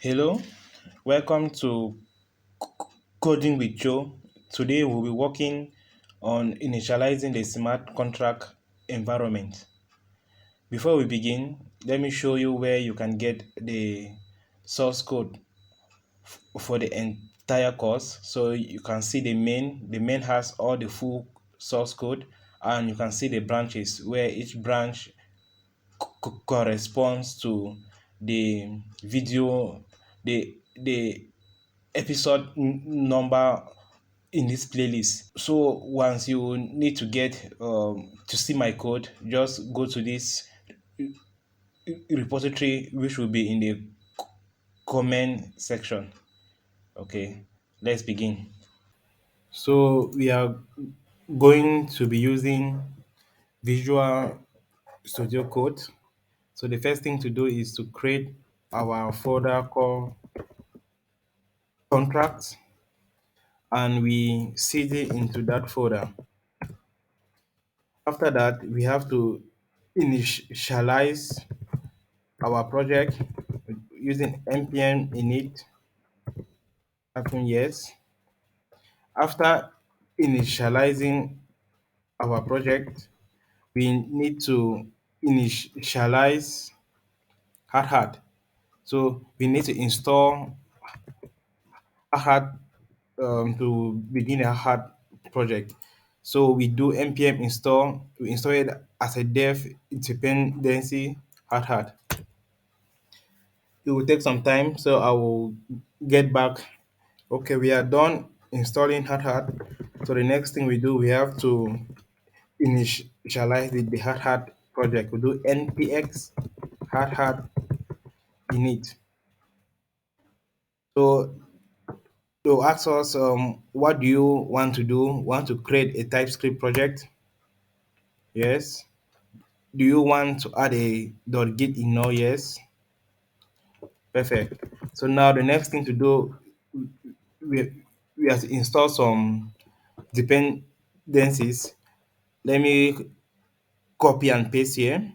Hello, welcome to Coding with Joe. Today we'll be working on initializing the smart contract environment. Before we begin, let me show you where you can get the source code for the entire course. So you can see the main. The main has all the full source code, and you can see the branches where each branch corresponds to the video, the episode number in this playlist. So once you need to get to see my code, just go to this repository, which will be in the comment section. Okay, let's begin. So we are going to be using Visual Studio Code. So the first thing to do is to create our folder called contracts, and we cd into that folder. After that, we have to initialize our project using npm init -yes. After initializing our project, we need to initialize hardhat. So we need to install hardhat to begin a hard project. So we do npm install, we install it as a dev dependency hardhat. It will take some time, so I will get back. Okay, we are done installing hardhat. So the next thing we do, we have to initialize the hardhat project. We do npx hardhat init. So to ask us, what do you want to do? Want to create a TypeScript project? Yes. Do you want to add a .git ignore? Yes. Perfect. So now the next thing to do, we, we have to install some dependencies. Let me copy and paste here.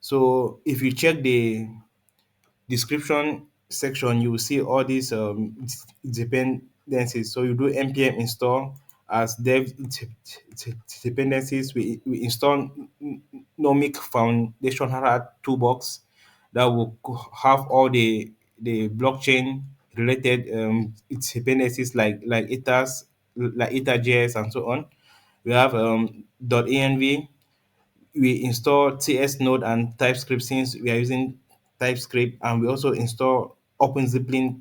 So if you check the description section, you will see all these dependencies. So you do npm install as dependencies. We install nomic foundation hardware toolbox that will have all the blockchain related dependencies like ethers, like ethers.js and so on. We have .env. We install TS Node and TypeScript since we are using TypeScript, and we also install OpenZeppelin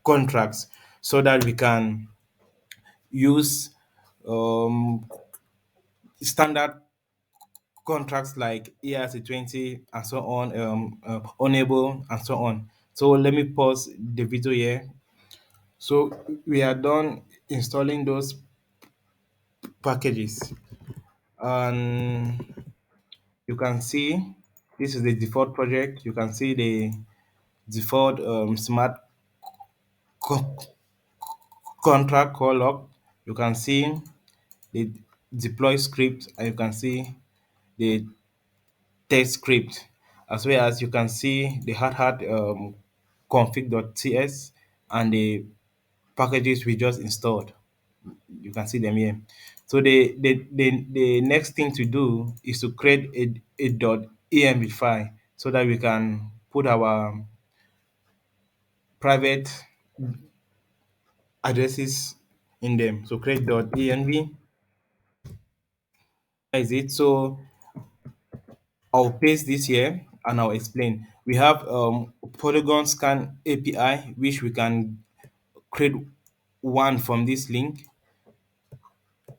contracts so that we can use um, standard contracts like ERC20 and so on, Enable and so on. So let me pause the video here. So we are done installing those packages, and you can see this is the default project. You can see the default smart co- contract call log. You can see the deploy script, and you can see the test script, as well as you can see the hardhat config.ts and the packages we just installed. You can see them here. So the next thing to do is to create a .env file so that we can put our private addresses in them. So create .env is it. So I'll paste this here and I'll explain. We have Polygon Scan API, which we can create one from this link,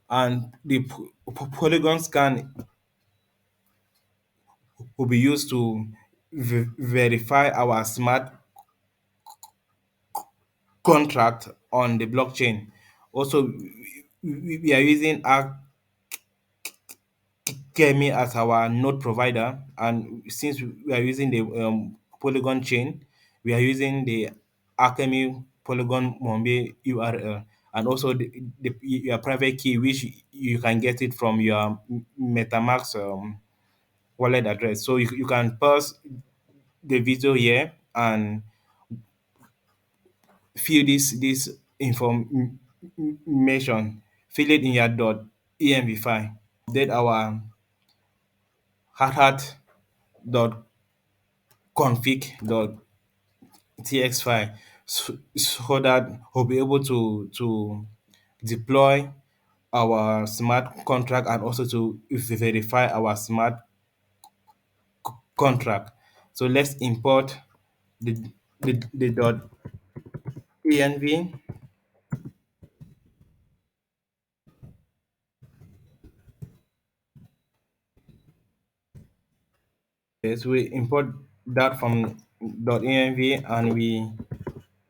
and the Polygon Scan will be used to verify our smart contract on the blockchain. Also, we are using alchemy as our node provider, and since we are using the Polygon chain, we are using the alchemy Polygon mumbai URL, and also your private key, which you can get it from your MetaMask wallet address. So you can pause the video here and fill this information, fill it in your .env file, update our hardhat .config.txt file, so that we'll be able to deploy our smart contract and also to verify our smart contract. So let's import the the .env. Yes, we import that from .env and we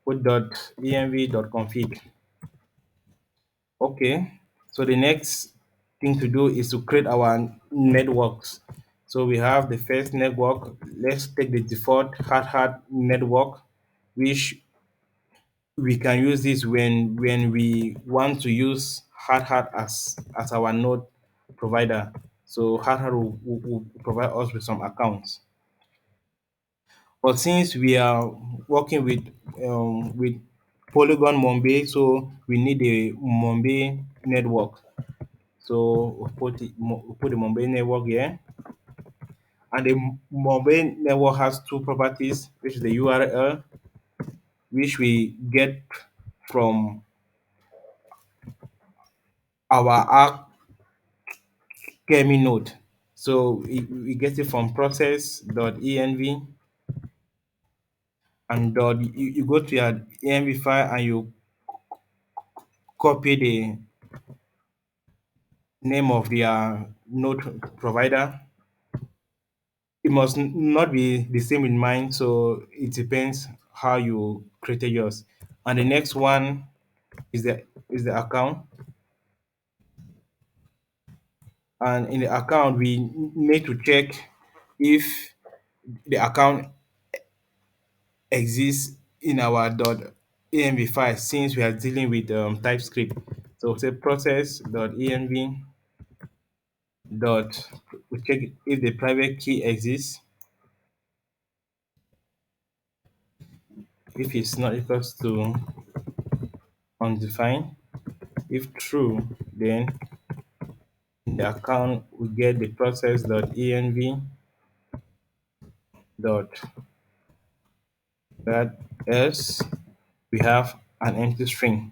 put .env.config. Okay, so the next thing to do is to create our networks. So we have the first network. Let's take the default hard network, which we can use this when we want to use hardhat as our node provider. So hardhat will provide us with some accounts. But since we are working with Polygon Mumbai, so we need a Mumbai network. So we put the Mumbai network here, and the Mumbai network has two properties, which is the URL, which we get from our alchemy node. So we get it from process.env, and you go to your env file and you copy the name of their node provider. It must not be the same in mine, so it depends how you created yours. And the next one is the account. And in the account, we need to check if the account exists in our .env file, since we are dealing with TypeScript. So say process.env dot we check if the private key exists. If it's not equals to undefined, if true, then in the account we get the process.env dot that else we have an empty string,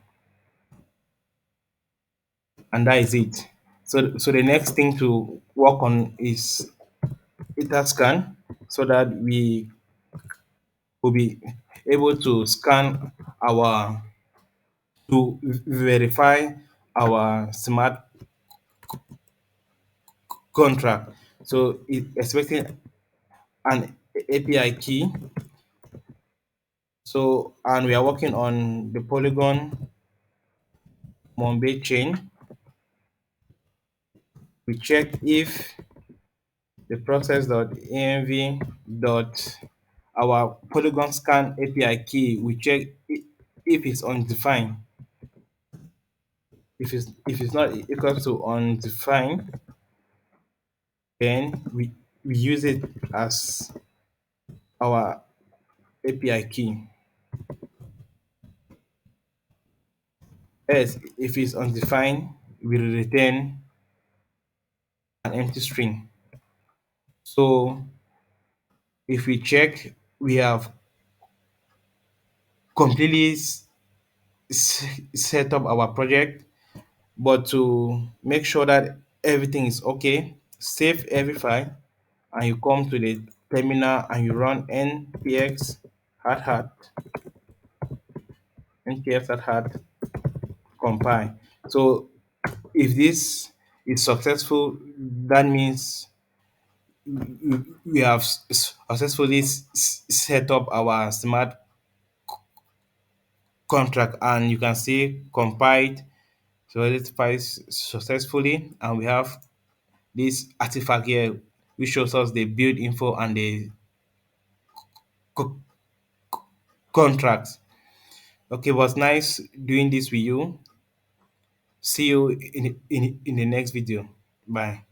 and that is it. So the next thing to work on is scan, so that we will be able to scan our to verify our smart contract. So it expecting an API key. So and we are working on the Polygon Mumbai chain. We check if the process.env dot our polygon scan API key. We check if it's undefined. If it's not equal to undefined, then we use it as our API key. Else, if it's undefined, we return an empty string. So if we check, we have completely set up our project. But to make sure that everything is okay, save every file and you come to the terminal and you run npx hardhat compile. So if this is successful, that means we have successfully set up our smart contract, and you can see compiled solidified successfully, and we have this artifact here which shows us the build info and the co- contract. Okay, it was nice doing this with you. See you in the next video. Bye.